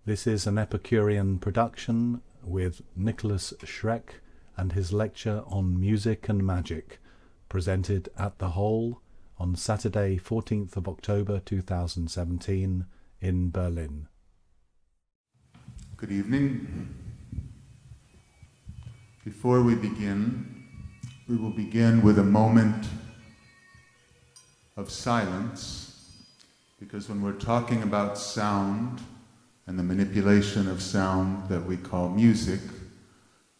This is an Epicurean production with NIKOLAS SCHRECK and his lecture on music and magic, presented at the Hole on Saturday 14th of October 2017 in Berlin. Good evening. Before we will begin with a moment of silence, because when we're talking about sound and the manipulation of sound that we call music,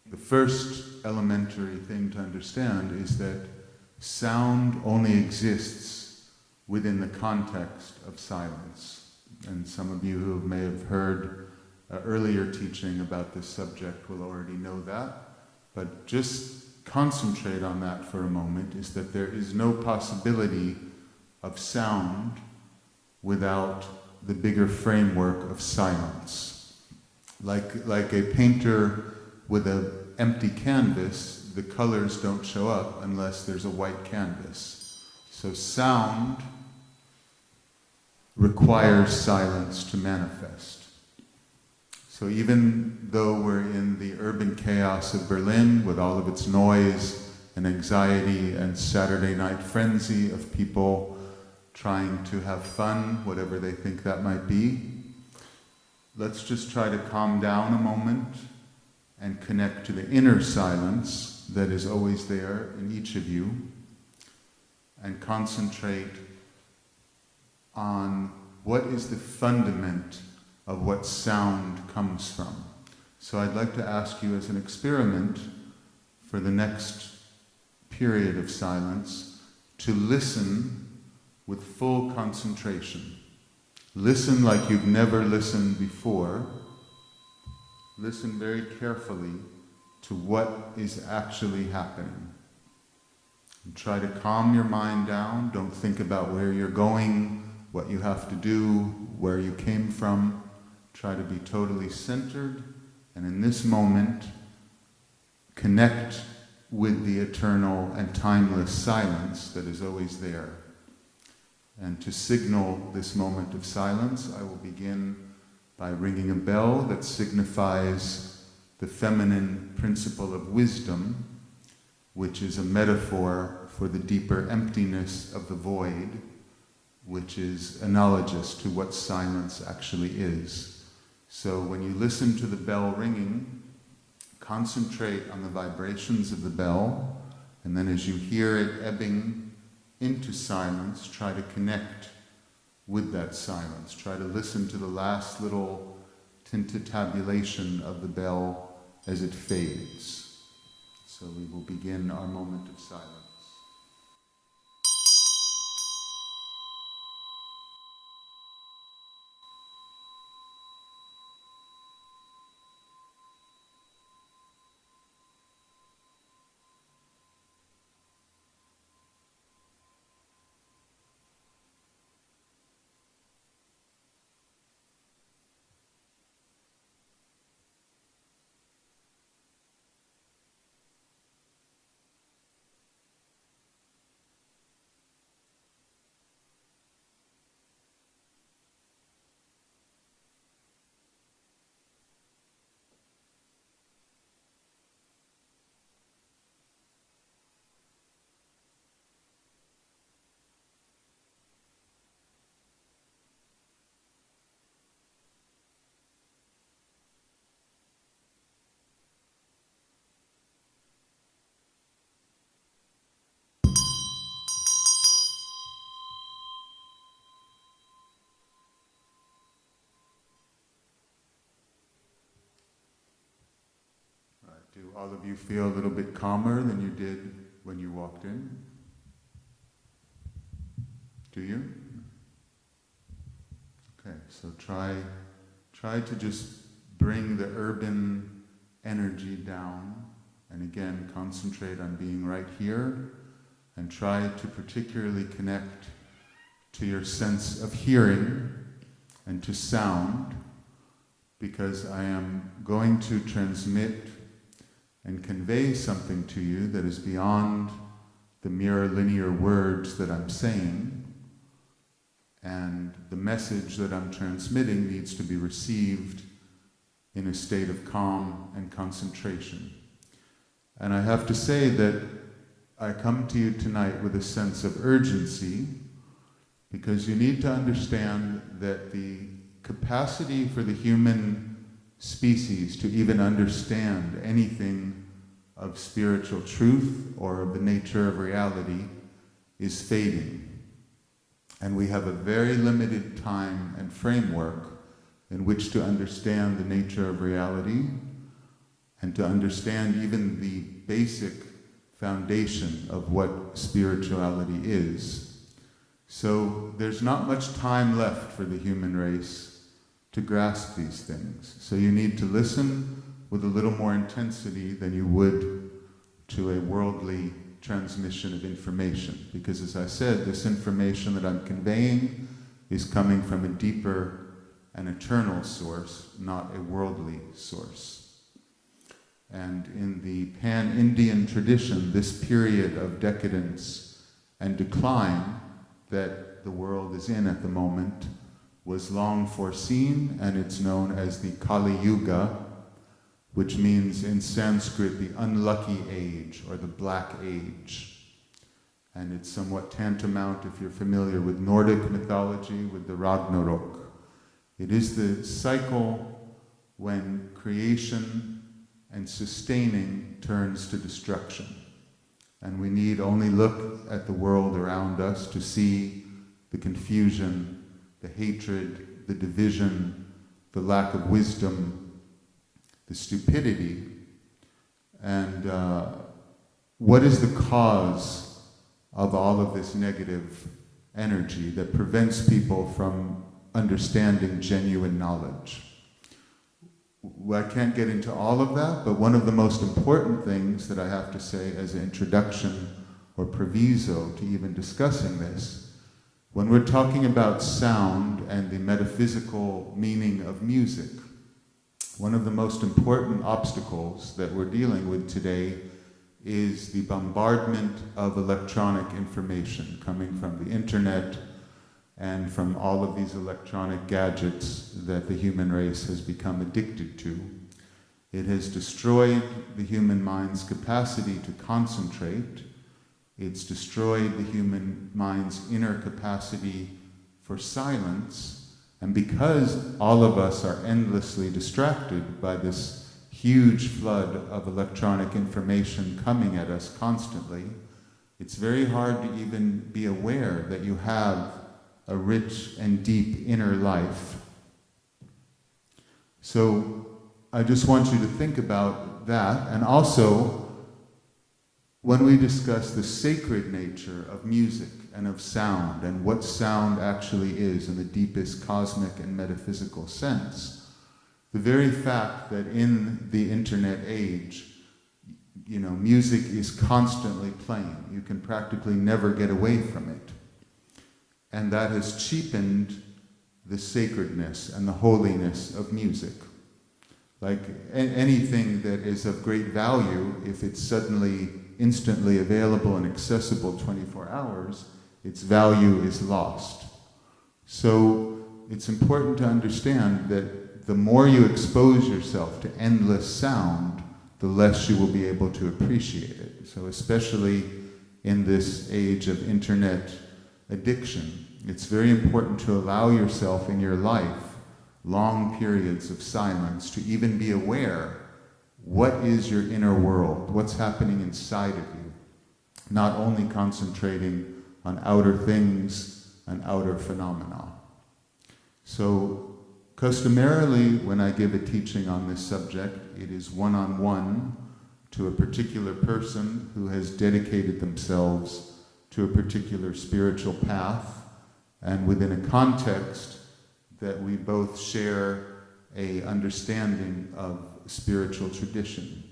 the first elementary thing to understand is that sound only exists within the context of silence. And some of you who may have heard earlier teaching about this subject will already know that, but just concentrate on that for a moment, is that there is no possibility of sound without the bigger framework of silence. Like a painter with an empty canvas, the colors don't show up unless there's a white canvas. So sound requires silence to manifest. So even though we're in the urban chaos of Berlin with all of its noise and anxiety and Saturday night frenzy of people trying to have fun, whatever they think that might be, let's just try to calm down a moment and connect to the inner silence that is always there in each of you, and concentrate on what is the fundament of what sound comes from. So I'd like to ask you as an experiment for the next period of silence to listen with full concentration. Listen like you've never listened before. Listen very carefully to what is actually happening. And try to calm your mind down. Don't think about where you're going, what you have to do, where you came from. Try to be totally centered, and in this moment, connect with the eternal and timeless silence that is always there. And to signal this moment of silence, I will begin by ringing a bell that signifies the feminine principle of wisdom, which is a metaphor for the deeper emptiness of the void, which is analogous to what silence actually is. So when you listen to the bell ringing, concentrate on the vibrations of the bell, and then as you hear it ebbing into silence, try to connect with that silence. Try to listen to the last little tintitabulation of the bell as it fades. So we will begin our moment of silence. Do all of you feel a little bit calmer than you did when you walked in? Do you? Okay, so try to just bring the urban energy down, and again concentrate on being right here, and try to particularly connect to your sense of hearing and to sound, because I am going to transmit and convey something to you that is beyond the mere linear words that I'm saying, and the message that I'm transmitting needs to be received in a state of calm and concentration. And I have to say that I come to you tonight with a sense of urgency, because you need to understand that the capacity for the human species to even understand anything of spiritual truth or of the nature of reality is fading. And we have a very limited time and framework in which to understand the nature of reality and to understand even the basic foundation of what spirituality is. So there's not much time left for the human race to grasp these things. So you need to listen with a little more intensity than you would to a worldly transmission of information. Because as I said, this information that I'm conveying is coming from a deeper and eternal source, not a worldly source. And in the pan-Indian tradition, this period of decadence and decline that the world is in at the moment was long foreseen, and it's known as the Kali Yuga, which means in Sanskrit the unlucky age or the black age. And it's somewhat tantamount, if you're familiar with Nordic mythology, with the Ragnarok. It is the cycle when creation and sustaining turns to destruction. And we need only look at the world around us to see the confusion, the hatred, the division, the lack of wisdom, the stupidity, and what is the cause of all of this negative energy that prevents people from understanding genuine knowledge? I can't get into all of that, but one of the most important things that I have to say as an introduction or proviso to even discussing this, when we're talking about sound and the metaphysical meaning of music, one of the most important obstacles that we're dealing with today is the bombardment of electronic information coming from the internet and from all of these electronic gadgets that the human race has become addicted to. It has destroyed the human mind's capacity to concentrate. It's destroyed the human mind's inner capacity for silence. And because all of us are endlessly distracted by this huge flood of electronic information coming at us constantly, it's very hard to even be aware that you have a rich and deep inner life. So I just want you to think about that, and also when we discuss the sacred nature of music and of sound and what sound actually is in the deepest cosmic and metaphysical sense, the very fact that in the internet age, music is constantly playing. You can practically never get away from it. And that has cheapened the sacredness and the holiness of music. Like anything that is of great value, if it's suddenly instantly available and accessible 24 hours, its value is lost. So it's important to understand that the more you expose yourself to endless sound, the less you will be able to appreciate it. So especially in this age of internet addiction, it's very important to allow yourself in your life long periods of silence to even be aware what is your inner world, what's happening inside of you, not only concentrating on outer things and outer phenomena. So customarily, when I give a teaching on this subject, it is one-on-one to a particular person who has dedicated themselves to a particular spiritual path, and within a context that we both share a understanding of spiritual tradition.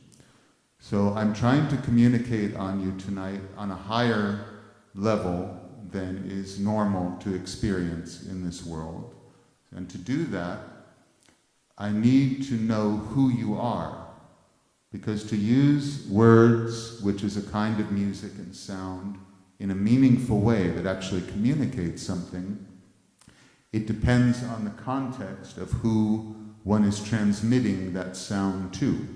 So I'm trying to communicate on you tonight on a higher level than is normal to experience in this world. And to do that, I need to know who you are. Because to use words, which is a kind of music and sound, in a meaningful way that actually communicates something, it depends on the context of who one is transmitting that sound to.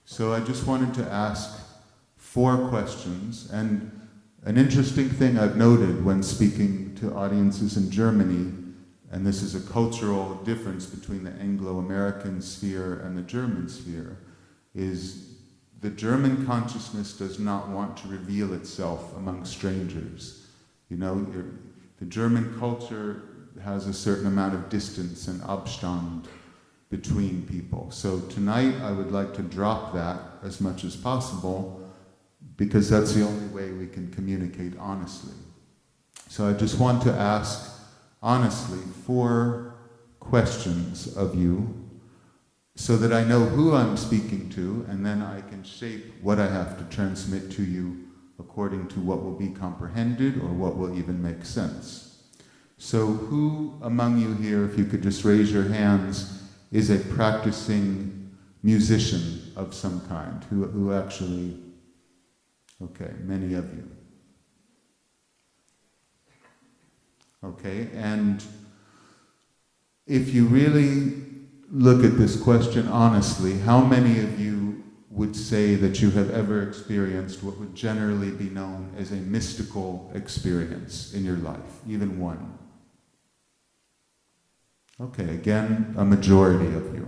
So I just wanted to ask 4 questions, and an interesting thing I've noted when speaking to audiences in Germany, and this is a cultural difference between the Anglo-American sphere and the German sphere, is the German consciousness does not want to reveal itself among strangers. You know, the German culture has a certain amount of distance and Abstand between people. So tonight I would like to drop that as much as possible, because that's the only way we can communicate honestly. So I just want to ask honestly 4 questions of you, so that I know who I'm speaking to, and then I can shape what I have to transmit to you according to what will be comprehended or what will even make sense. So who among you here, if you could just raise your hands, is a practicing musician of some kind? Who actually, okay, many of you. Okay, and if you really look at this question honestly, how many of you would say that you have ever experienced what would generally be known as a mystical experience in your life? Even one? Okay, again, a majority of you.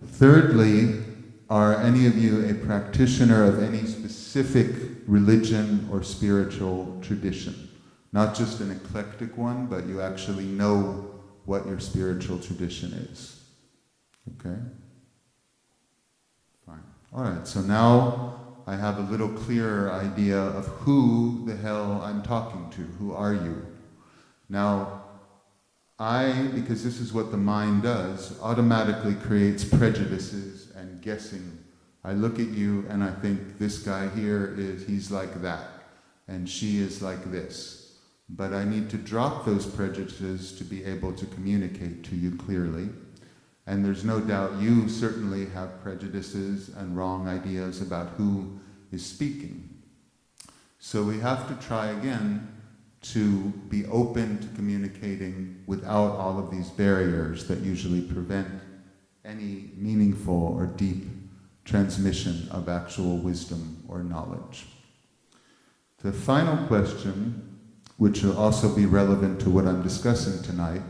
Thirdly, are any of you a practitioner of any specific religion or spiritual tradition? Not just an eclectic one, but you actually know what your spiritual tradition is. Okay? Fine. All right, so now I have a little clearer idea of who the hell I'm talking to. Who are you? Now, because this is what the mind does, automatically creates prejudices and guessing. I look at you and I think this guy here he's like that, and she is like this. But I need to drop those prejudices to be able to communicate to you clearly. And there's no doubt you certainly have prejudices and wrong ideas about who is speaking. So we have to try again to be open to communicating without all of these barriers that usually prevent any meaningful or deep transmission of actual wisdom or knowledge. The final question, which will also be relevant to what I'm discussing tonight,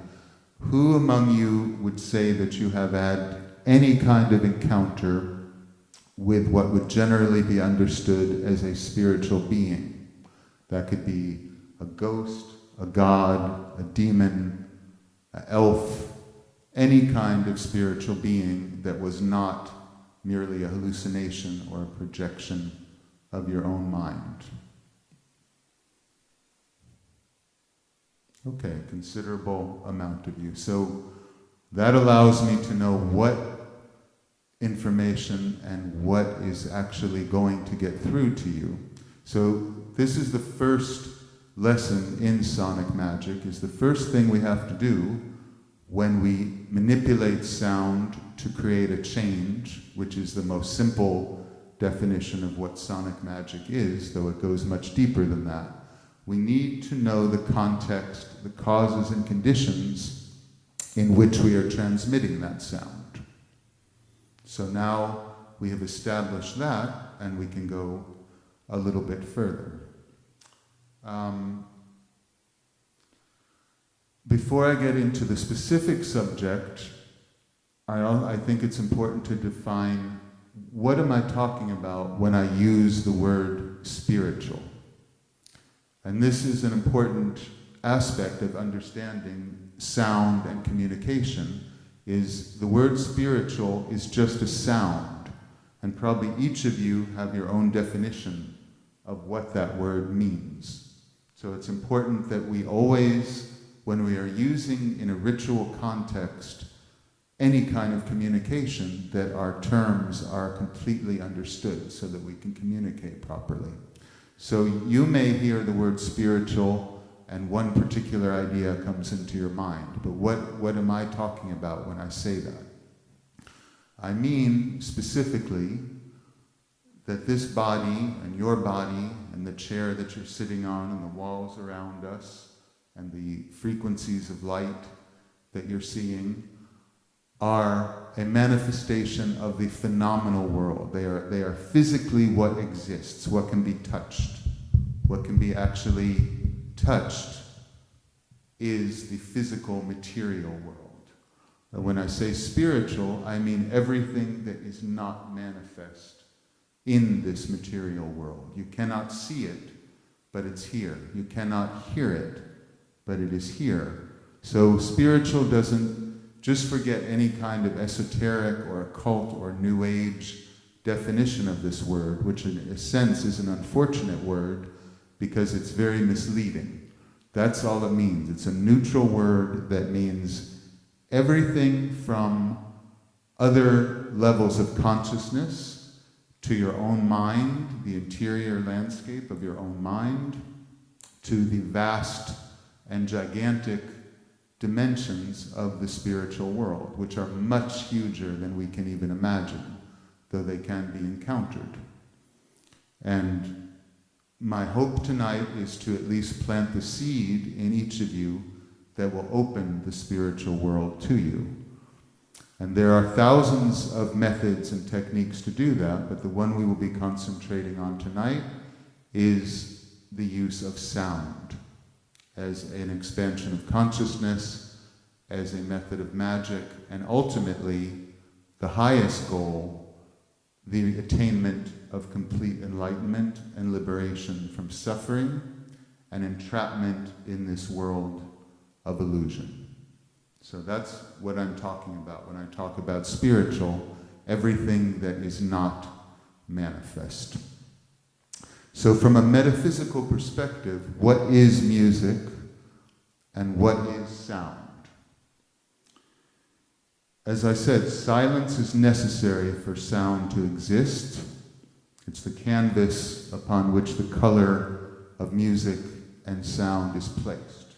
who among you would say that you have had any kind of encounter with what would generally be understood as a spiritual being? That could be a ghost, a god, a demon, an elf, any kind of spiritual being that was not merely a hallucination or a projection of your own mind. Okay, considerable amount of you. So that allows me to know what information and what is actually going to get through to you. So this is the first lesson in sonic magic, is the first thing we have to do when we manipulate sound to create a change, which is the most simple definition of what sonic magic is, though it goes much deeper than that. We need to know the context, the causes and conditions in which we are transmitting that sound. So now we have established that, and we can go a little bit further. Before I get into the specific subject, I think it's important to define what am I talking about when I use the word spiritual. And this is an important aspect of understanding sound and communication, is the word spiritual is just a sound, and probably each of you have your own definition of what that word means. So it's important that we always, when we are using in a ritual context any kind of communication, that our terms are completely understood so that we can communicate properly. So you may hear the word spiritual and one particular idea comes into your mind, but what am I talking about when I say that? I mean specifically that this body and your body and the chair that you're sitting on and the walls around us and the frequencies of light that you're seeing are a manifestation of the phenomenal world. They are physically what exists, what can be touched. What can be actually touched is the physical material world. When I say spiritual, I mean everything that is not manifest in this material world. You cannot see it, but it's here. You cannot hear it, but it is here. So spiritual doesn't just forget any kind of esoteric or occult or New Age definition of this word, which in a sense is an unfortunate word because it's very misleading. That's all it means. It's a neutral word that means everything from other levels of consciousness to your own mind, the interior landscape of your own mind, to the vast and gigantic dimensions of the spiritual world, which are much huger than we can even imagine, though they can be encountered. And my hope tonight is to at least plant the seed in each of you that will open the spiritual world to you. And there are thousands of methods and techniques to do that, but the one we will be concentrating on tonight is the use of sound as an expansion of consciousness, as a method of magic, and ultimately, the highest goal, the attainment of complete enlightenment and liberation from suffering and entrapment in this world of illusion. So that's what I'm talking about when I talk about spiritual, everything that is not manifest. So from a metaphysical perspective, what is music and what is sound? As I said, silence is necessary for sound to exist. It's the canvas upon which the color of music and sound is placed.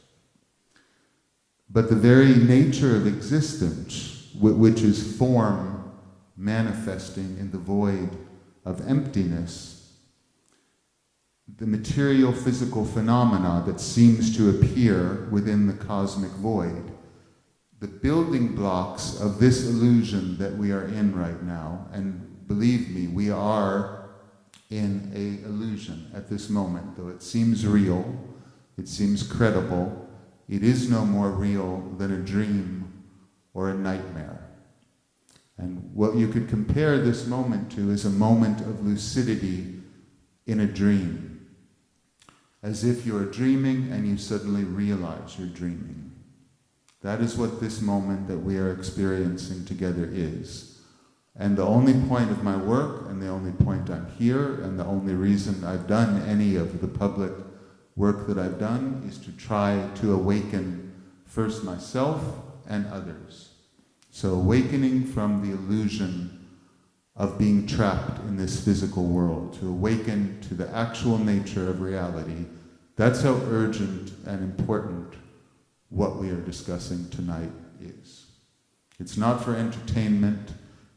But the very nature of existence, which is form manifesting in the void of emptiness, the material physical phenomena that seems to appear within the cosmic void, the building blocks of this illusion that we are in right now, and believe me, we are in an illusion at this moment, though it seems real, it seems credible, it is no more real than a dream or a nightmare. And what you could compare this moment to is a moment of lucidity in a dream, as if you're dreaming and you suddenly realize you're dreaming. That is what this moment that we are experiencing together is. And the only point of my work, and the only point I'm here, and the only reason I've done any of the public work that I've done is to try to awaken first myself and others. So awakening from the illusion of being trapped in this physical world, to awaken to the actual nature of reality. That's how urgent and important what we are discussing tonight is. It's not for entertainment,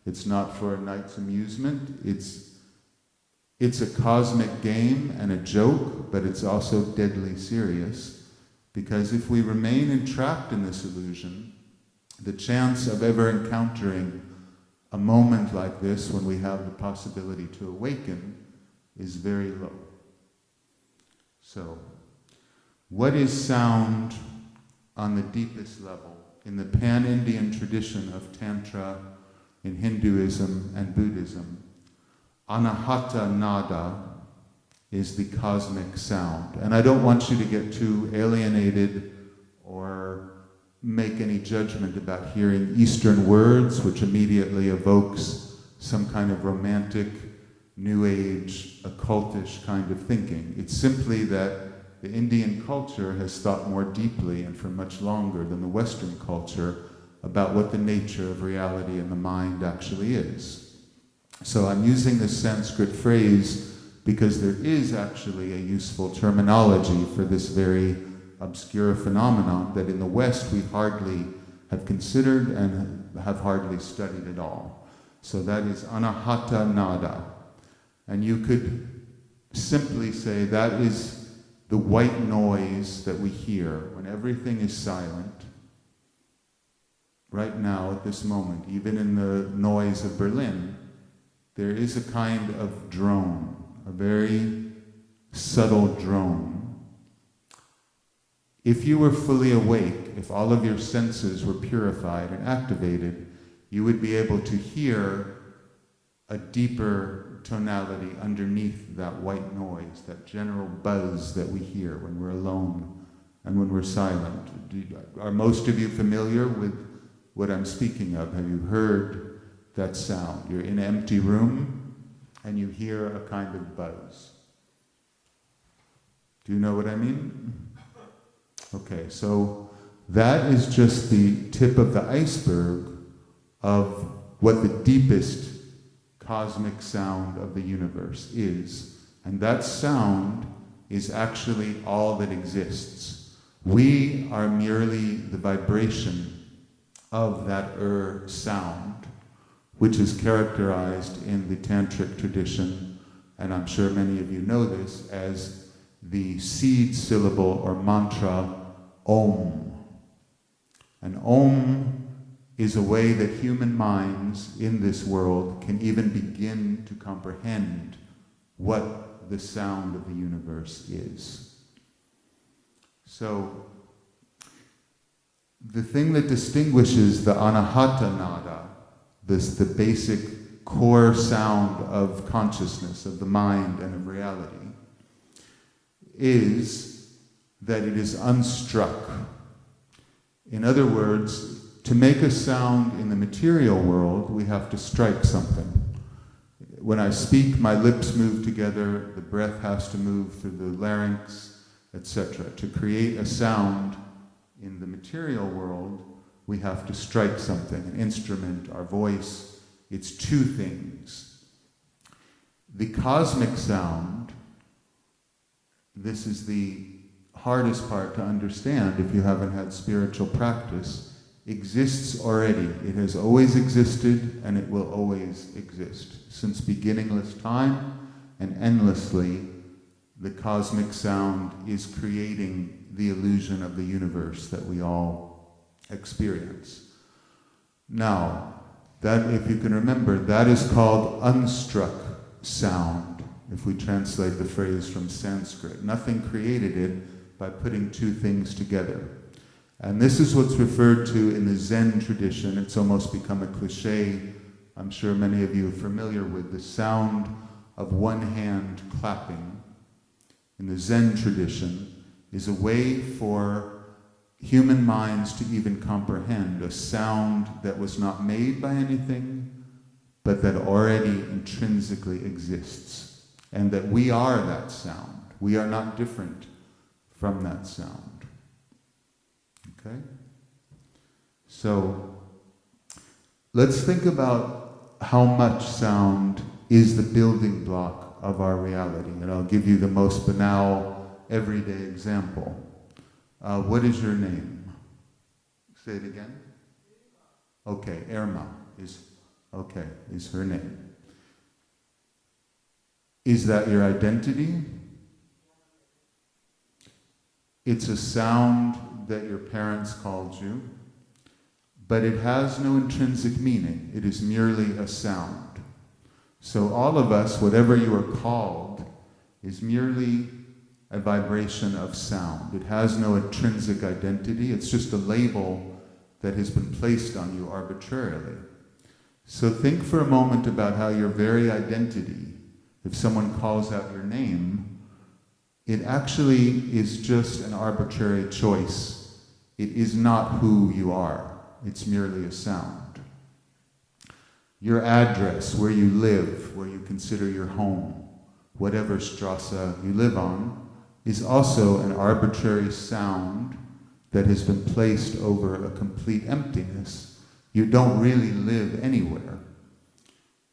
it's not for a night's amusement, it's a cosmic game and a joke, but it's also deadly serious, because if we remain entrapped in this illusion, the chance of ever encountering a moment like this when we have the possibility to awaken is very low. So, what is sound on the deepest level in the pan-Indian tradition of Tantra, in Hinduism and Buddhism? Anahata nada is the cosmic sound. And I don't want you to get too alienated or make any judgment about hearing Eastern words, which immediately evokes some kind of romantic, New Age, occultish kind of thinking. It's simply that the Indian culture has thought more deeply and for much longer than the Western culture about what the nature of reality and the mind actually is. So I'm using this Sanskrit phrase because there is actually a useful terminology for this very obscure phenomenon that in the West we hardly have considered and have hardly studied at all. So that is anahata nada. And you could simply say that is the white noise that we hear when everything is silent. right now at this moment, even in the noise of Berlin, there is a kind of drone, a very subtle drone. If you were fully awake, if all of your senses were purified and activated, you would be able to hear a deeper tonality underneath that white noise, that general buzz that we hear when we're alone and when we're silent. Are most of you familiar with what I'm speaking of? Have you heard that sound? You're in an empty room and you hear a kind of buzz. Do you know what I mean? Okay, so that is just the tip of the iceberg of what the deepest cosmic sound of the universe is. And that sound is actually all that exists. We are merely the vibration of that sound, which is characterized in the tantric tradition, and I'm sure many of you know this, as the seed syllable or mantra, Om. And Om is a way that human minds in this world can even begin to comprehend what the sound of the universe is. So, the thing that distinguishes the Anahata Nada, the basic core sound of consciousness, of the mind and of reality, is that it is unstruck. In other words, to make a sound in the material world, we have to strike something. When I speak, my lips move together, the breath has to move through the larynx, etc. To create a sound in the material world, we have to strike something, an instrument, our voice. It's two things. The cosmic sound, this is the hardest part to understand if you haven't had spiritual practice, exists already. It has always existed and it will always exist. Since beginningless time and endlessly, the cosmic sound is creating the illusion of the universe that we all experience. Now, that, if you can remember, that is called unstruck sound, if we translate the phrase from Sanskrit. Nothing created it by putting two things together. And this is what's referred to in the Zen tradition. It's almost become a cliche. I'm sure many of you are familiar with the sound of one hand clapping. In the Zen tradition is a way for human minds to even comprehend a sound that was not made by anything, but that already intrinsically exists. And that we are that sound. We are not different from that sound. Okay? So, let's think about how much sound is the building block of our reality. And I'll give you the most banal, everyday example. What is your name? Say it again. Okay, Irma is her name. Is that your identity? It's a sound that your parents called you, but it has no intrinsic meaning. It is merely a sound. So all of us, whatever you are called, is merely a vibration of sound. It has no intrinsic identity. It's just a label that has been placed on you arbitrarily. So think for a moment about how your very identity, if someone calls out your name, it actually is just an arbitrary choice. It is not who you are. It's merely a sound. Your address, where you live, where you consider your home, whatever strasse you live on, is also an arbitrary sound that has been placed over a complete emptiness. You don't really live anywhere.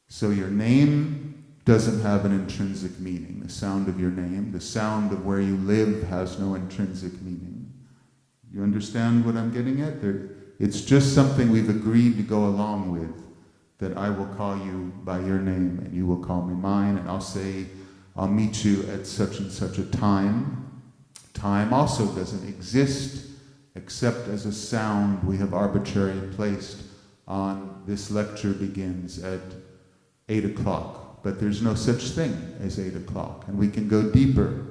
So your name doesn't have an intrinsic meaning. The sound of your name, the sound of where you live has no intrinsic meaning. You understand what I'm getting at? It's just something we've agreed to go along with, that I will call you by your name and you will call me mine, and I'll say, I'll meet you at such and such a time. Time also doesn't exist except as a sound we have arbitrarily placed on this lecture begins at 8 o'clock. But there's no such thing as 8 o'clock, and we can go deeper.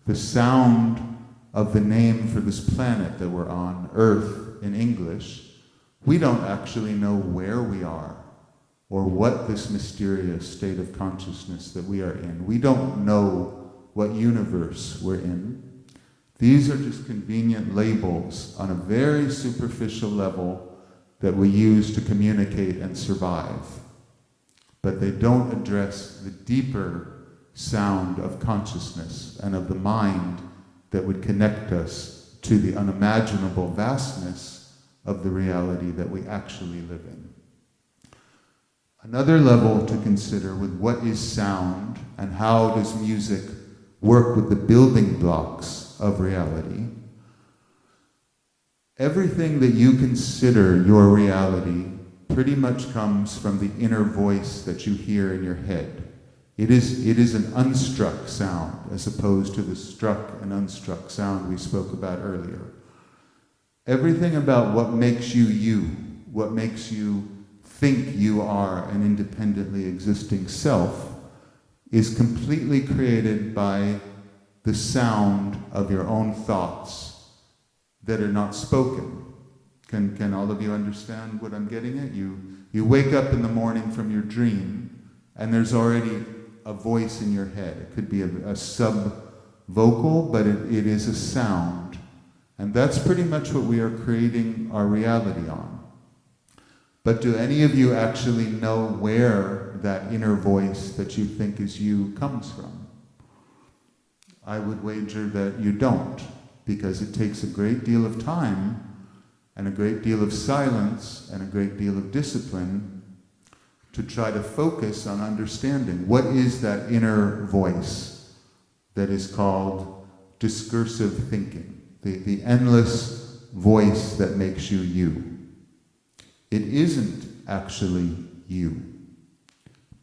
The sound of the name for this planet that we're on, Earth in English, we don't actually know where we are or what this mysterious state of consciousness that we are in. We don't know what universe we're in. These are just convenient labels on a very superficial level that we use to communicate and survive. But they don't address the deeper sound of consciousness and of the mind that would connect us to the unimaginable vastness of the reality that we actually live in. Another level to consider with what is sound and how does music work with the building blocks of reality. Everything that you consider your reality pretty much comes from the inner voice that you hear in your head. It is an unstruck sound as opposed to the struck and unstruck sound we spoke about earlier. Everything about what makes you you, what makes you think you are an independently existing self, is completely created by the sound of your own thoughts that are not spoken. Can all of you understand what I'm getting at? You wake up in the morning from your dream, and there's already a voice in your head. It could be a sub-vocal, but it is a sound. And that's pretty much what we are creating our reality on. But do any of you actually know where that inner voice that you think is you comes from? I would wager that you don't, because it takes a great deal of time and a great deal of silence and a great deal of discipline to try to focus on understanding what is that inner voice that is called discursive thinking, the endless voice that makes you you. It isn't actually you,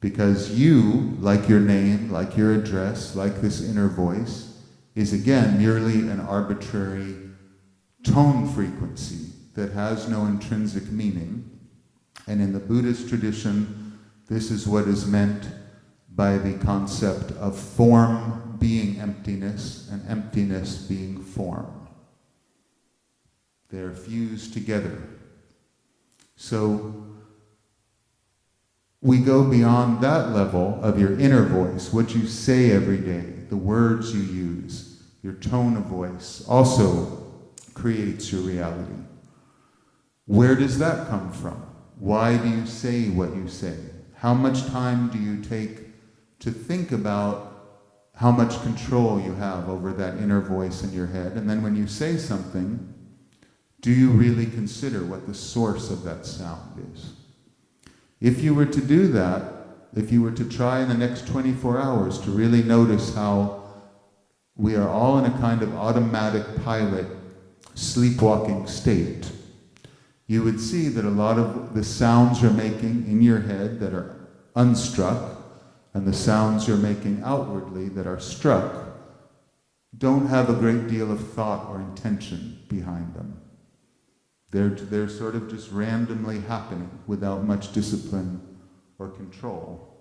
because you, like your name, like your address, like this inner voice, is again merely an arbitrary tone frequency that has no intrinsic meaning. And in the Buddhist tradition, this is what is meant by the concept of form being emptiness and emptiness being form. They're fused together. So we go beyond that level of your inner voice, what you say every day, the words you use, your tone of voice also creates your reality. Where does that come from? Why do you say what you say? How much time do you take to think about how much control you have over that inner voice in your head? And then when you say something, do you really consider what the source of that sound is? If you were to do that, if you were to try in the next 24 hours to really notice how we are all in a kind of automatic pilot sleepwalking state, you would see that a lot of the sounds you're making in your head that are unstruck and the sounds you're making outwardly that are struck don't have a great deal of thought or intention behind them. They're sort of just randomly happening without much discipline or control.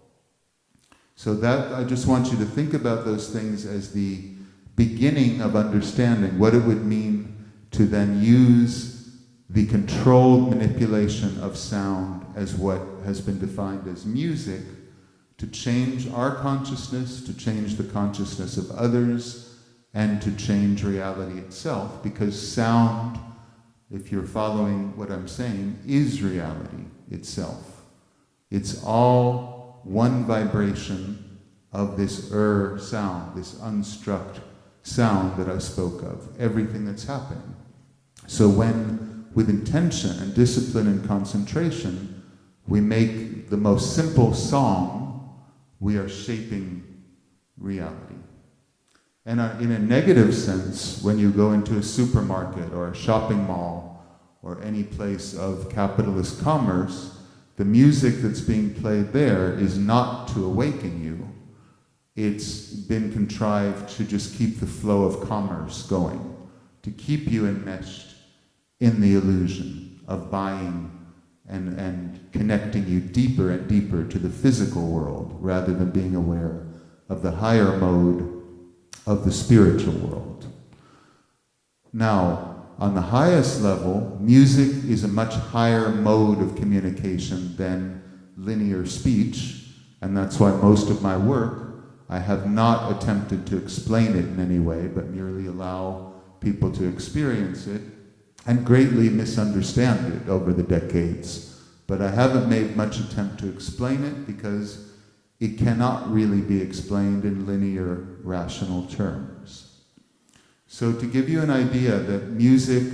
So that, I just want you to think about those things as the beginning of understanding what it would mean to then use the controlled manipulation of sound as what has been defined as music to change our consciousness, to change the consciousness of others, and to change reality itself, because sound, if you're following what I'm saying, is reality itself. It's all one vibration of this sound, this unstruck sound that I spoke of, everything that's happening. So when, with intention and discipline and concentration, we make the most simple song, we are shaping reality. And in a negative sense, when you go into a supermarket or a shopping mall or any place of capitalist commerce, the music that's being played there is not to awaken you. It's been contrived to just keep the flow of commerce going, to keep you enmeshed in the illusion of buying and connecting you deeper and deeper to the physical world rather than being aware of the higher mode of the spiritual world. Now, on the highest level, music is a much higher mode of communication than linear speech, and that's why most of my work, I have not attempted to explain it in any way, but merely allow people to experience it and greatly misunderstand it over the decades. But I haven't made much attempt to explain it because it cannot really be explained in linear, rational terms. So to give you an idea that music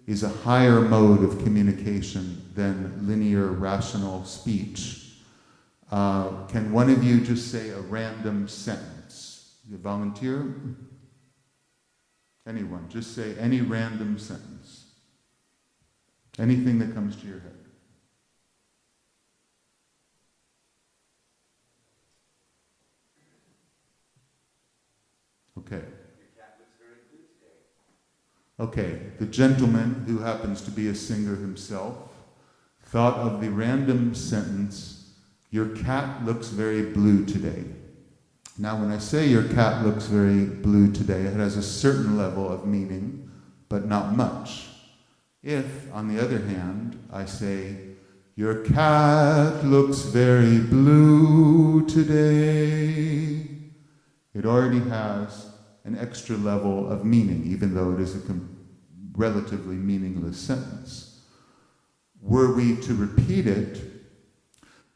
is a higher mode of communication than linear, rational speech, can one of you just say a random sentence? You volunteer? Anyone, just say any random sentence. Anything that comes to your head. Okay. Okay, the gentleman, who happens to be a singer himself, thought of the random sentence, "Your cat looks very blue today." Now, when I say your cat looks very blue today, it has a certain level of meaning, but not much. If, on the other hand, I say, "Your cat looks very blue today," it already has an extra level of meaning, even though it is a relatively meaningless sentence. Were we to repeat it,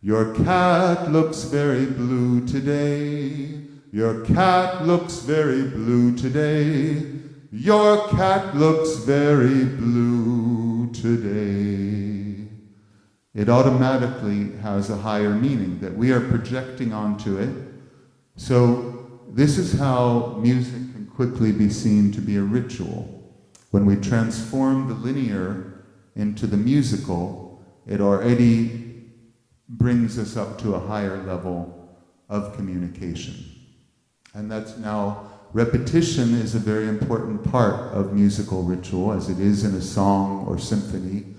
"Your cat looks very blue today. Your cat looks very blue today. Your cat looks very blue today," it automatically has a higher meaning that we are projecting onto it. So this is how music can quickly be seen to be a ritual. When we transform the linear into the musical, it already brings us up to a higher level of communication. And that's now, repetition is a very important part of musical ritual, as it is in a song or symphony,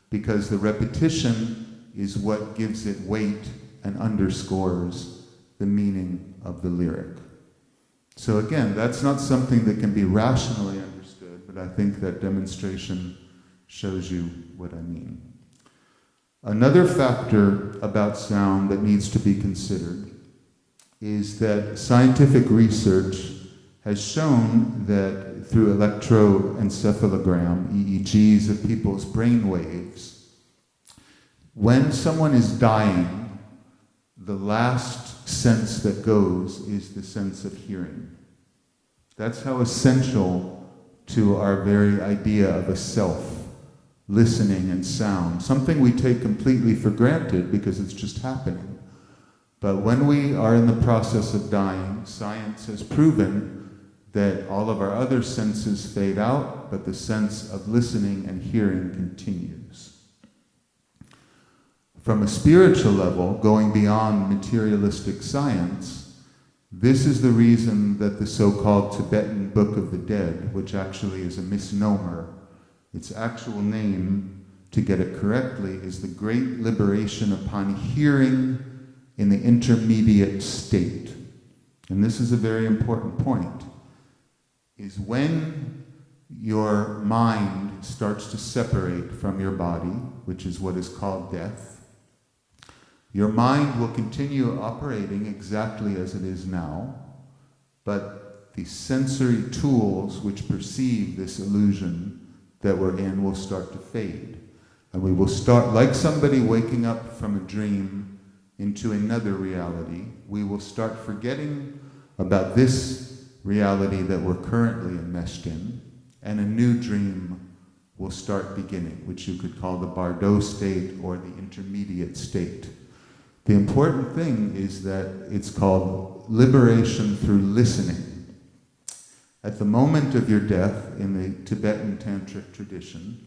because the repetition is what gives it weight and underscores the meaning of the lyric. So again, that's not something that can be rationally understood, but I think that demonstration shows you what I mean. Another factor about sound that needs to be considered is that scientific research has shown that through electroencephalogram, EEGs of people's brain waves, when someone is dying, the last sense that goes is the sense of hearing. That's how essential to our very idea of a self, listening and sound, something we take completely for granted because it's just happening. But when we are in the process of dying, science has proven that all of our other senses fade out, but the sense of listening and hearing continues. From a spiritual level, going beyond materialistic science, this is the reason that the so-called Tibetan Book of the Dead, which actually is a misnomer, its actual name, to get it correctly, is the Great Liberation Upon Hearing in the Intermediate State. And this is a very important point, is when your mind starts to separate from your body, which is what is called death, your mind will continue operating exactly as it is now, but the sensory tools which perceive this illusion that we're in will start to fade. And we will start, like somebody waking up from a dream into another reality, we will start forgetting about this reality that we're currently enmeshed in, and a new dream will start beginning, which you could call the Bardo state or the intermediate state. The important thing is that it's called liberation through listening. At the moment of your death, in the Tibetan Tantric tradition,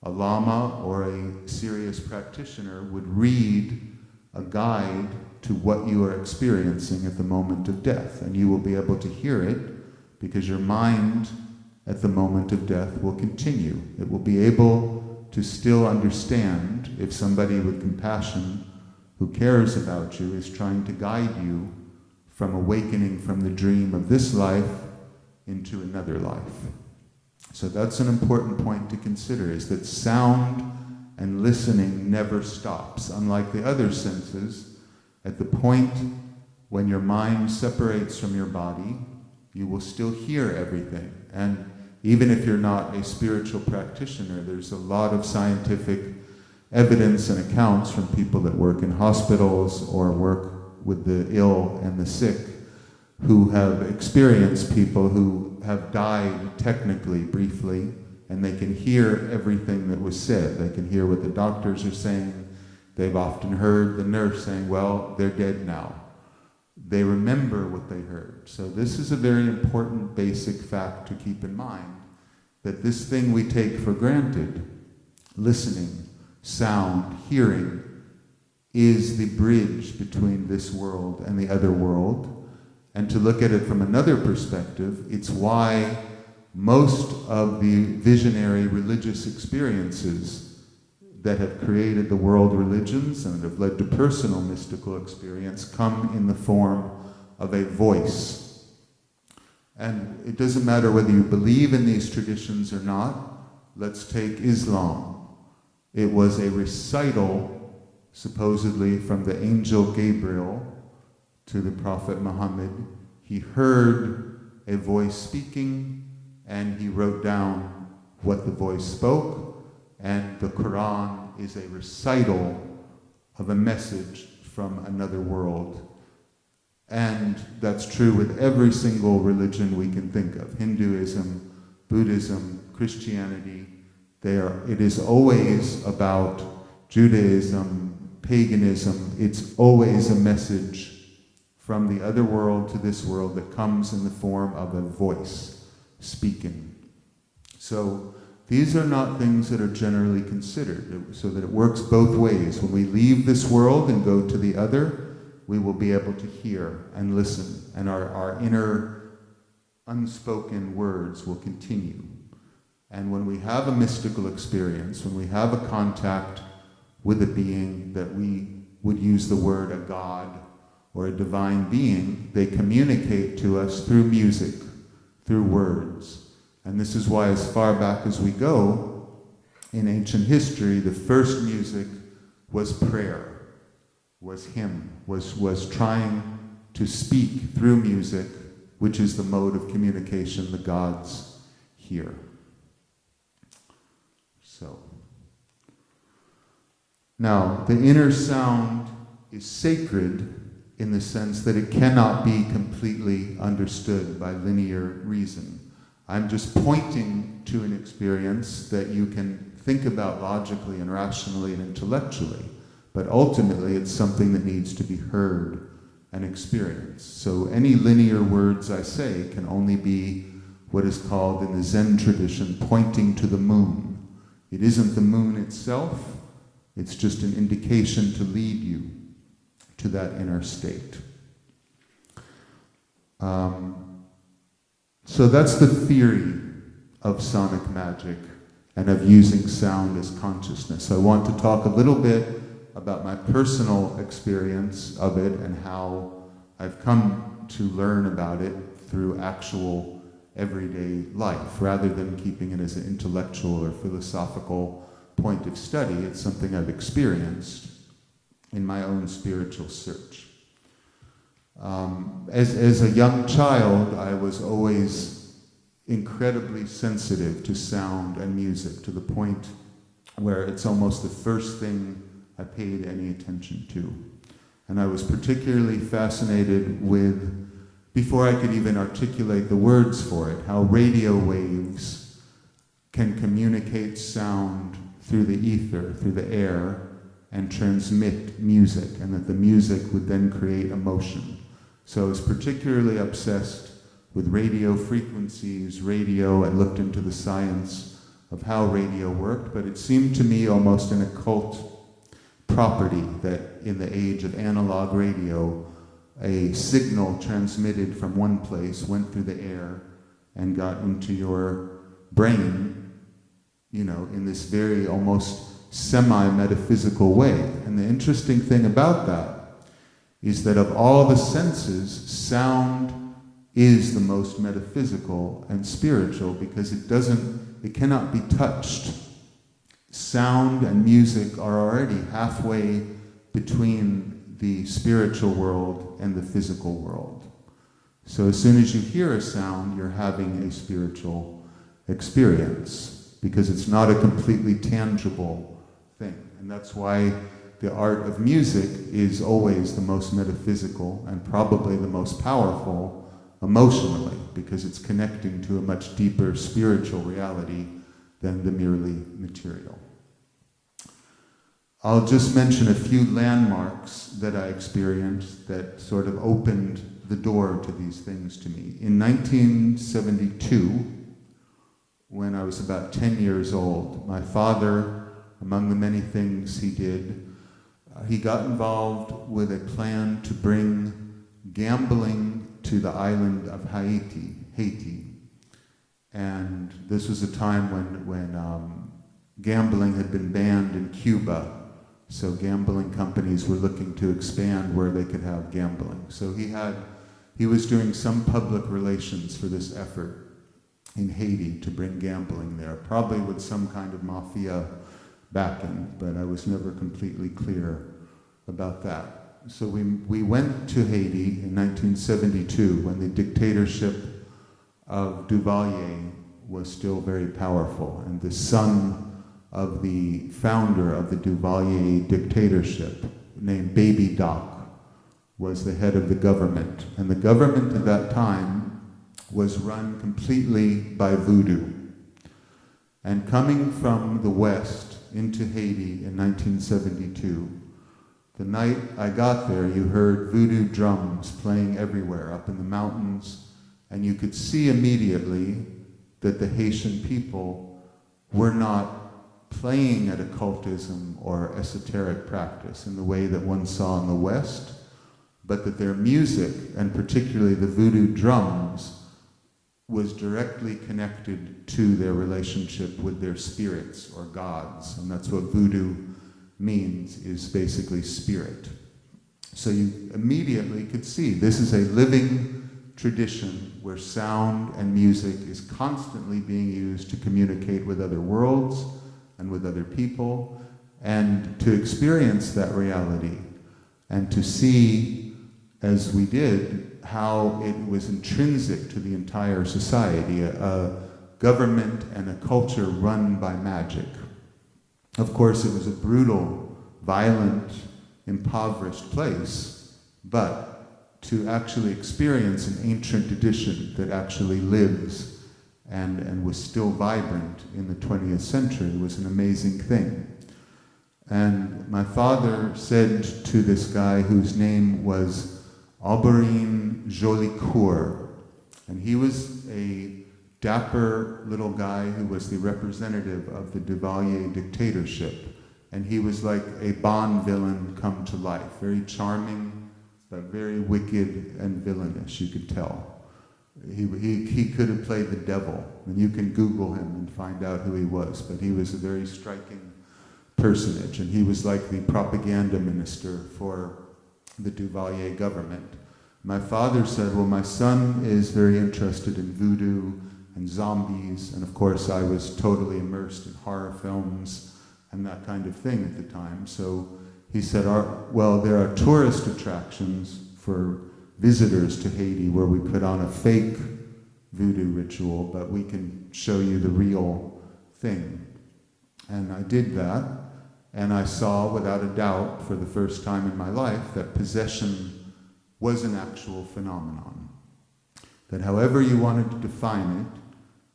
a lama or a serious practitioner would read a guide to what you are experiencing at the moment of death, and you will be able to hear it because your mind at the moment of death will continue. It will be able to still understand if somebody with compassion who cares about you is trying to guide you from awakening from the dream of this life into another life. So that's an important point to consider, is that sound and listening never stops. Unlike the other senses, at the point when your mind separates from your body, you will still hear everything. And even if you're not a spiritual practitioner, there's a lot of scientific evidence and accounts from people that work in hospitals or work with the ill and the sick, who have experienced people who have died technically, briefly, and they can hear everything that was said. They can hear what the doctors are saying. They've often heard the nurse saying, well, they're dead now. They remember what they heard. So this is a very important basic fact to keep in mind, that this thing we take for granted, listening, sound, hearing, is the bridge between this world and the other world. And to look at it from another perspective, it's why most of the visionary religious experiences that have created the world religions and have led to personal mystical experience come in the form of a voice. And it doesn't matter whether you believe in these traditions or not. Let's take Islam. It was a recital, supposedly from the angel Gabriel to the Prophet Muhammad. He heard a voice speaking, and he wrote down what the voice spoke, and the Quran is a recital of a message from another world. And that's true with every single religion we can think of. Hinduism, Buddhism, Christianity. It is always about Judaism, paganism. It's always a message from the other world to this world that comes in the form of a voice speaking. So these are not things that are generally considered, so that it works both ways. When we leave this world and go to the other, we will be able to hear and listen, and our inner unspoken words will continue. And when we have a mystical experience, when we have a contact with a being that we would use the word a god or a divine being, they communicate to us through music, through words. And this is why, as far back as we go, in ancient history, the first music was prayer, was hymn, was trying to speak through music, which is the mode of communication the gods hear. So, now, the inner sound is sacred in the sense that it cannot be completely understood by linear reason. I'm just pointing to an experience that you can think about logically and rationally and intellectually, but ultimately it's something that needs to be heard and experienced. So any linear words I say can only be what is called in the Zen tradition pointing to the moon. It isn't the moon itself, it's just an indication to lead you to that inner state. So that's the theory of sonic magic and of using sound as consciousness. I want to talk a little bit about my personal experience of it and how I've come to learn about it through actual everyday life, rather than keeping it as an intellectual or philosophical point of study. It's something I've experienced in my own spiritual search. As a young child, I was always incredibly sensitive to sound and music, to the point where it's almost the first thing I paid any attention to. And I was particularly fascinated with, before I could even articulate the words for it, how radio waves can communicate sound through the ether, through the air, and transmit music, and that the music would then create emotion. So I was particularly obsessed with radio frequencies, I looked into the science of how radio worked, but it seemed to me almost an occult property that in the age of analog radio, a signal transmitted from one place went through the air and got into your brain, in this very almost semi-metaphysical way. And the interesting thing about that is that of all the senses, sound is the most metaphysical and spiritual because it cannot be touched. Sound and music are already halfway between the spiritual world and the physical world. So as soon as you hear a sound, you're having a spiritual experience because it's not a completely tangible thing. And that's why the art of music is always the most metaphysical and probably the most powerful emotionally, because it's connecting to a much deeper spiritual reality than the merely material. I'll just mention a few landmarks that I experienced that sort of opened the door to these things to me. In 1972, when I was about 10 years old, my father, among the many things he did, he got involved with a plan to bring gambling to the island of Haiti. And this was a time when gambling had been banned in Cuba. So gambling companies were looking to expand where they could have gambling. So he was doing some public relations for this effort in Haiti to bring gambling there, probably with some kind of mafia backing, but I was never completely clear about that. So we went to Haiti in 1972 when the dictatorship of Duvalier was still very powerful, and the son of the founder of the Duvalier dictatorship, named Baby Doc, was the head of the government. And the government at that time was run completely by voodoo. And coming from the West into Haiti in 1972, the night I got there, you heard voodoo drums playing everywhere up in the mountains, and you could see immediately that the Haitian people were not playing at occultism or esoteric practice in the way that one saw in the West, but that their music, and particularly the voodoo drums, was directly connected to their relationship with their spirits or gods. And that's what voodoo means, is basically spirit. So you immediately could see this is a living tradition where sound and music is constantly being used to communicate with other worlds and with other people, and to experience that reality and to see, as we did, how it was intrinsic to the entire society, a government and a culture run by magic. Of course, it was a brutal, violent, impoverished place, but to actually experience an ancient tradition that actually lives and was still vibrant in the 20th century was an amazing thing. And my father said to this guy, whose name was Auberine Jolicoeur, and he was a dapper little guy who was the representative of the Duvalier dictatorship, and he was like a Bond villain come to life, very charming, but very wicked and villainous, you could tell. He could have played the devil, and you can Google him and find out who he was, but he was a very striking personage, and he was like the propaganda minister for the Duvalier government. My father said, well, my son is very interested in voodoo and zombies, and of course I was totally immersed in horror films and that kind of thing at the time. So he said, well, there are tourist attractions for visitors to Haiti where we put on a fake voodoo ritual, but we can show you the real thing. And I did that, and I saw without a doubt for the first time in my life that possession was an actual phenomenon. That however you wanted to define it,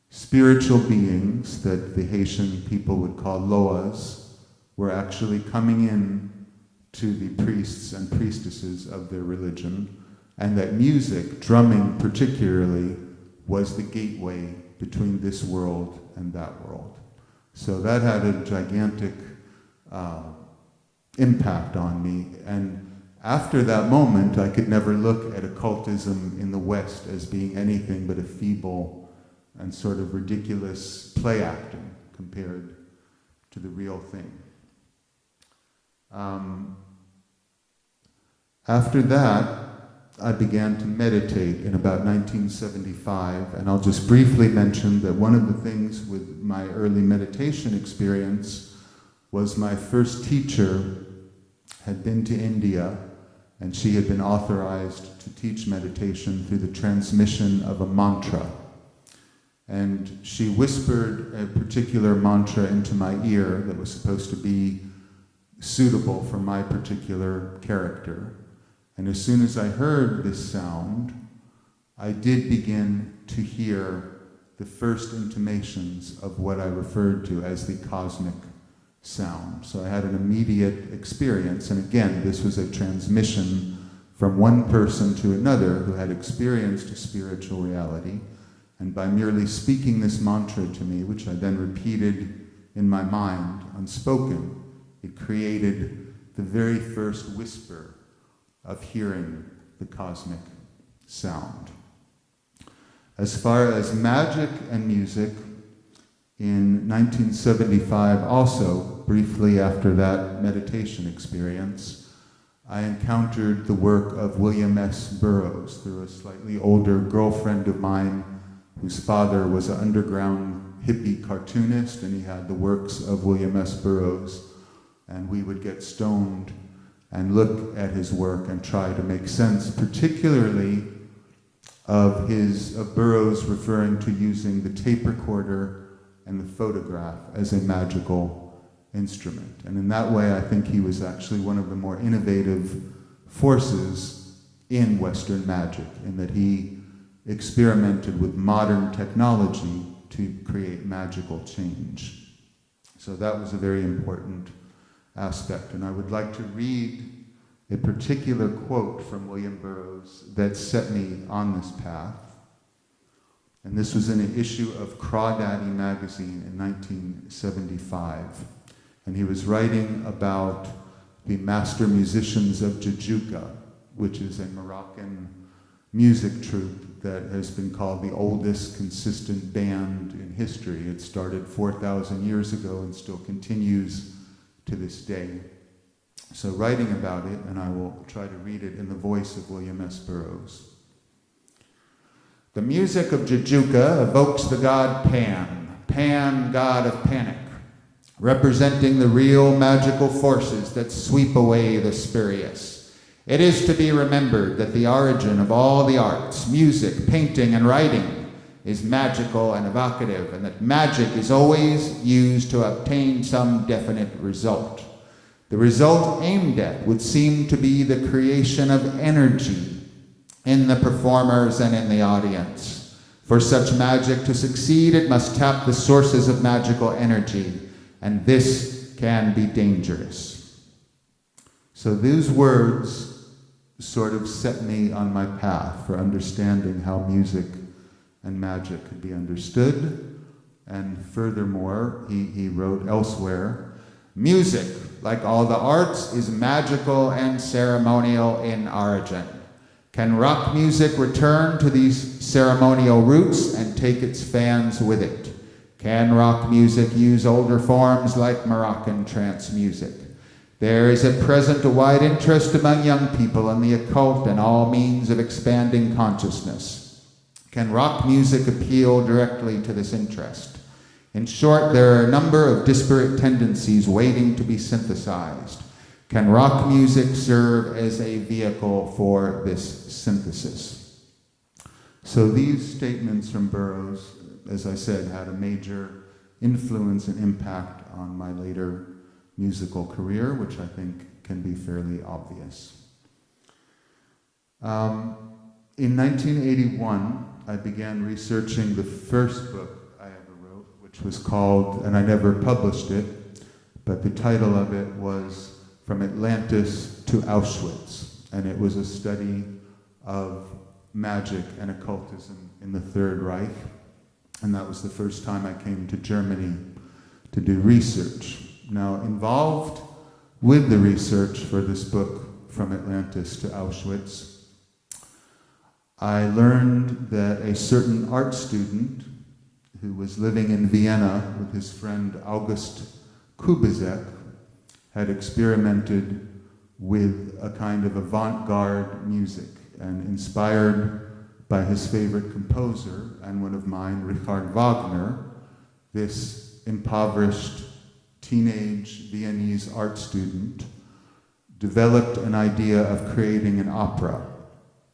spiritual beings that the Haitian people would call loas were actually coming in to the priests and priestesses of their religion, and that music, drumming particularly, was the gateway between this world and that world. So that had a gigantic impact on me, and after that moment I could never look at occultism in the West as being anything but a feeble and sort of ridiculous play acting compared to the real thing. After that, I began to meditate in about 1975, and I'll just briefly mention that one of the things with my early meditation experience was my first teacher had been to India, and she had been authorized to teach meditation through the transmission of a mantra. And she whispered a particular mantra into my ear that was supposed to be suitable for my particular character. And as soon as I heard this sound, I did begin to hear the first intimations of what I referred to as the cosmic sound. So I had an immediate experience, and again, this was a transmission from one person to another who had experienced a spiritual reality, and by merely speaking this mantra to me, which I then repeated in my mind, unspoken, it created the very first whisper of hearing the cosmic sound. As far as magic and music, in 1975 also, briefly after that meditation experience, I encountered the work of William S. Burroughs through a slightly older girlfriend of mine whose father was an underground hippie cartoonist, and he had the works of William S. Burroughs, and we would get stoned and look at his work and try to make sense, particularly of Burroughs referring to using the tape recorder and the photograph as a magical instrument. And in that way, I think he was actually one of the more innovative forces in Western magic, in that he experimented with modern technology to create magical change. So that was a very important aspect. And I would like to read a particular quote from William Burroughs that set me on this path. And this was in an issue of Crawdaddy magazine in 1975. And he was writing about the master musicians of Jajuka, which is a Moroccan music troupe that has been called the oldest consistent band in history. It started 4,000 years ago and still continues to this day. So writing about it, and I will try to read it in the voice of William S. Burroughs. The music of Jajuka evokes the god Pan, god of panic, representing the real magical forces that sweep away the spurious. It is to be remembered that the origin of all the arts, music, painting, and writing, is magical and evocative, and that magic is always used to obtain some definite result. The result aimed at would seem to be the creation of energy in the performers and in the audience. For such magic to succeed, it must tap the sources of magical energy, and this can be dangerous. So these words sort of set me on my path for understanding how music and magic could be understood. And furthermore, he wrote elsewhere, music, like all the arts, is magical and ceremonial in origin. Can rock music return to these ceremonial roots and take its fans with it? Can rock music use older forms like Moroccan trance music? There is at present a wide interest among young people in the occult and all means of expanding consciousness. Can rock music appeal directly to this interest? In short, there are a number of disparate tendencies waiting to be synthesized. Can rock music serve as a vehicle for this synthesis? So these statements from Burroughs, as I said, had a major influence and impact on my later musical career, which I think can be fairly obvious. In 1981, I began researching the first book I ever wrote, which was called, and I never published it, but the title of it was From Atlantis to Auschwitz, and it was a study of magic and occultism in the Third Reich, and that was the first time I came to Germany to do research. Now, involved with the research for this book, From Atlantis to Auschwitz, I learned that a certain art student who was living in Vienna with his friend August Kubizek, had experimented with a kind of avant-garde music, and inspired by his favorite composer and one of mine, Richard Wagner, this impoverished teenage Viennese art student developed an idea of creating an opera.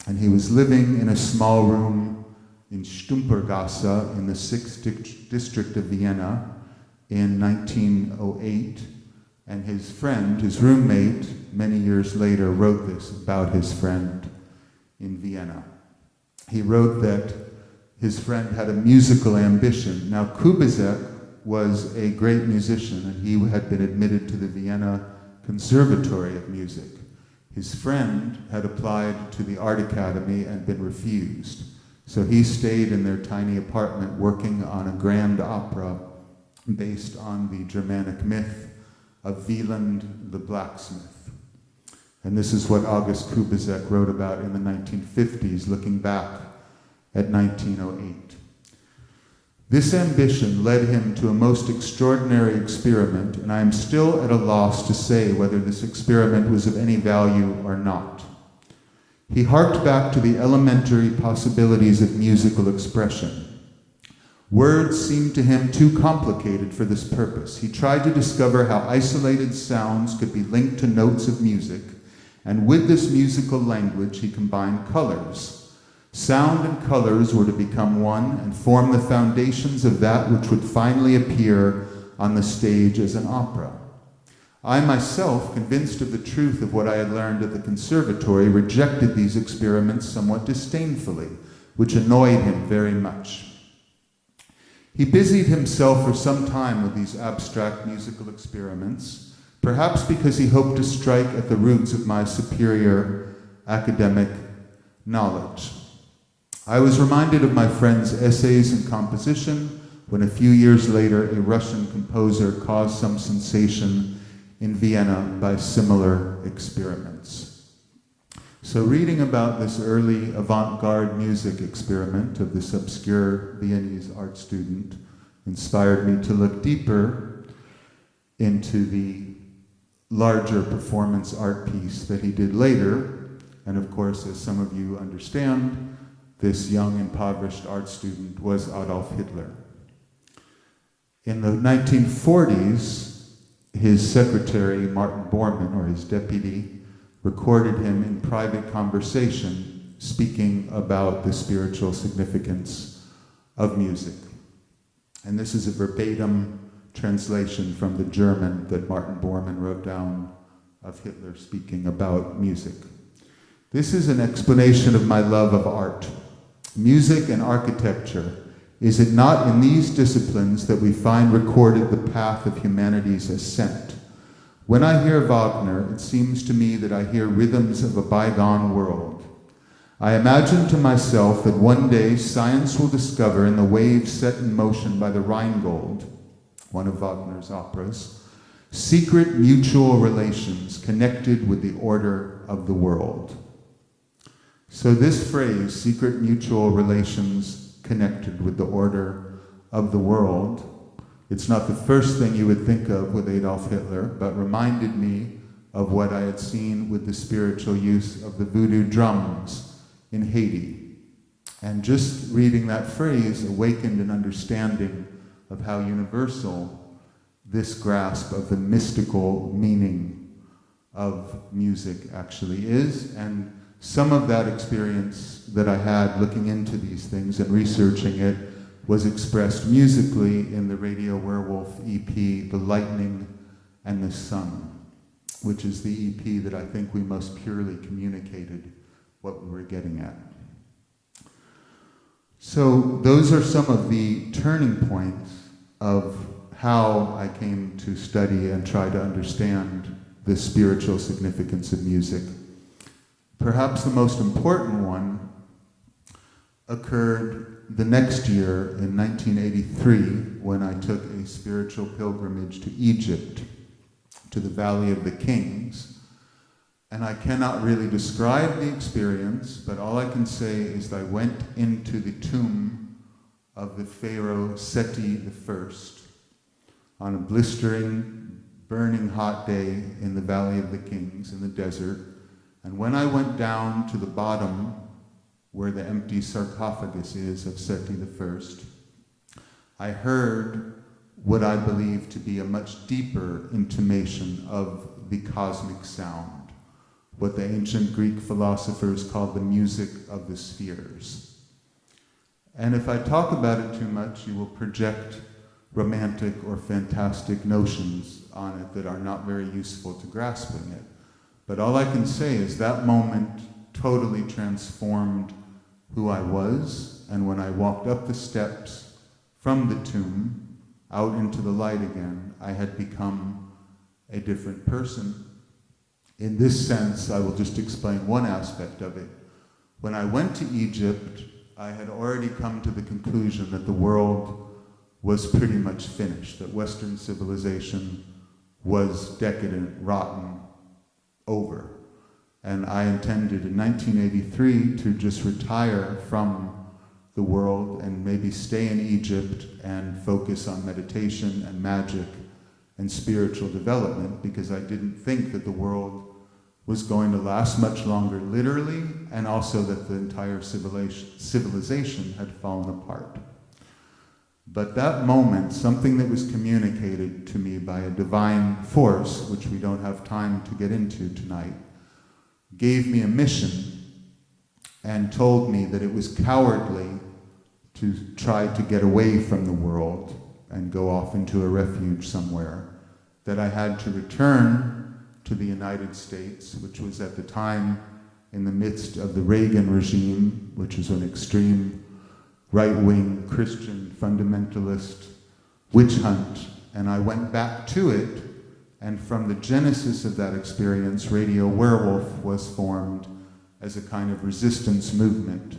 And he was living in a small room in Stumpergasse in the 6th district of Vienna in 1908. And his friend, his roommate, many years later wrote this about his friend in Vienna. He wrote that his friend had a musical ambition. Now, Kubizek was a great musician, and he had been admitted to the Vienna Conservatory of Music. His friend had applied to the Art Academy and been refused. So he stayed in their tiny apartment working on a grand opera based on the Germanic myth of Wieland the blacksmith. And this is what August Kubizek wrote about in the 1950s, looking back at 1908. This ambition led him to a most extraordinary experiment, and I am still at a loss to say whether this experiment was of any value or not. He harked back to the elementary possibilities of musical expression. Words seemed to him too complicated for this purpose. He tried to discover how isolated sounds could be linked to notes of music, and with this musical language he combined colors. Sound and colors were to become one and form the foundations of that which would finally appear on the stage as an opera. I myself, convinced of the truth of what I had learned at the conservatory, rejected these experiments somewhat disdainfully, which annoyed him very much. He busied himself for some time with these abstract musical experiments, perhaps because he hoped to strike at the roots of my superior academic knowledge. I was reminded of my friend's essays in composition when a few years later a Russian composer caused some sensation in Vienna by similar experiments. So reading about this early avant-garde music experiment of this obscure Viennese art student inspired me to look deeper into the larger performance art piece that he did later. And of course, as some of you understand, this young, impoverished art student was Adolf Hitler. In the 1940s, his secretary, Martin Bormann, or his deputy, recorded him in private conversation speaking about the spiritual significance of music. And this is a verbatim translation from the German that Martin Bormann wrote down of Hitler speaking about music. This is an explanation of my love of art. Music and architecture, is it not in these disciplines that we find recorded the path of humanity's ascent? When I hear Wagner, it seems to me that I hear rhythms of a bygone world. I imagine to myself that one day science will discover in the waves set in motion by the Rhinegold, one of Wagner's operas, secret mutual relations connected with the order of the world. So this phrase, secret mutual relations connected with the order of the world, it's not the first thing you would think of with Adolf Hitler, but reminded me of what I had seen with the spiritual use of the voodoo drums in Haiti. And just reading that phrase awakened an understanding of how universal this grasp of the mystical meaning of music actually is. And some of that experience that I had looking into these things and researching it was expressed musically in the Radio Werewolf EP, The Lightning and the Sun, which is the EP that I think we most purely communicated what we were getting at. So those are some of the turning points of how I came to study and try to understand the spiritual significance of music. Perhaps the most important one occurred the next year in 1983 when I took a spiritual pilgrimage to Egypt, to the Valley of the Kings. And I cannot really describe the experience, but all I can say is that I went into the tomb of the pharaoh Seti I on a blistering, burning hot day in the Valley of the Kings in the desert. And when I went down to the bottom where the empty sarcophagus is of Seti I heard what I believe to be a much deeper intimation of the cosmic sound, what the ancient Greek philosophers called the music of the spheres. And if I talk about it too much, you will project romantic or fantastic notions on it that are not very useful to grasping it. But all I can say is that moment totally transformed who I was, and when I walked up the steps from the tomb out into the light again, I had become a different person. In this sense, I will just explain one aspect of it. When I went to Egypt, I had already come to the conclusion that the world was pretty much finished, that Western civilization was decadent, rotten, over. And I intended in 1983 to just retire from the world and maybe stay in Egypt and focus on meditation and magic and spiritual development, because I didn't think that the world was going to last much longer literally, and also that the entire civilization had fallen apart. But that moment, something that was communicated to me by a divine force, which we don't have time to get into tonight, gave me a mission and told me that it was cowardly to try to get away from the world and go off into a refuge somewhere, that I had to return to the United States, which was at the time in the midst of the Reagan regime, which was an extreme right-wing Christian fundamentalist witch hunt. And I went back to it, and from the genesis of that experience, Radio Werewolf was formed as a kind of resistance movement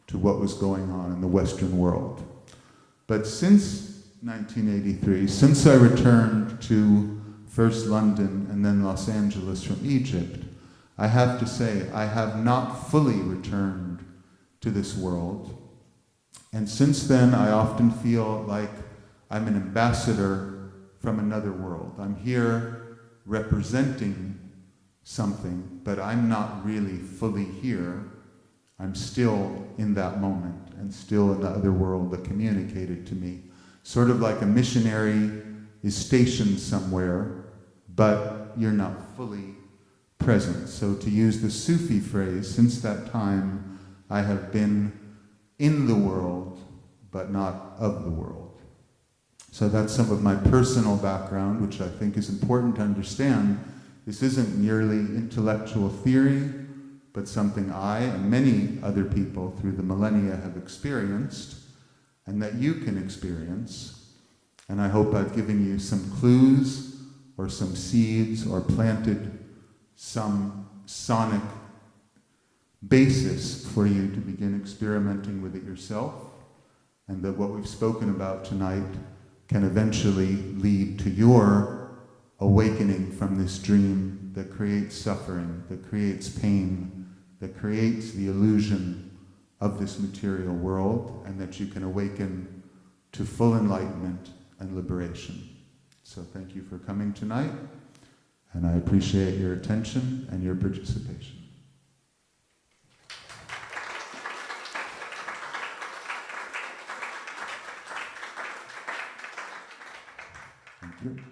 to what was going on in the Western world. But since 1983, since I returned to first London and then Los Angeles from Egypt, I have to say I have not fully returned to this world. And since then, I often feel like I'm an ambassador from another world. I'm here representing something, but I'm not really fully here. I'm still in that moment and still in the other world that communicated to me. Sort of like a missionary is stationed somewhere, but you're not fully present. So to use the Sufi phrase, since that time, I have been in the world, but not of the world. So that's some of my personal background, which I think is important to understand. This isn't merely intellectual theory, but something I and many other people through the millennia have experienced, and that you can experience. And I hope I've given you some clues or some seeds or planted some sonic basis for you to begin experimenting with it yourself, and that what we've spoken about tonight can eventually lead to your awakening from this dream that creates suffering, that creates pain, that creates the illusion of this material world, and that you can awaken to full enlightenment and liberation. So thank you for coming tonight, and I appreciate your attention and your participation. Thank you.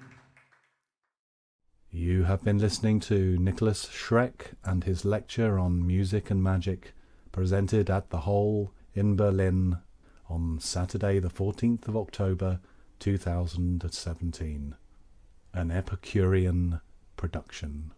You have been listening to NIKOLAS SCHRECK and his lecture on music and magic, presented at the Hole in Berlin on Saturday the 14th of October 2017. An Epicurean production.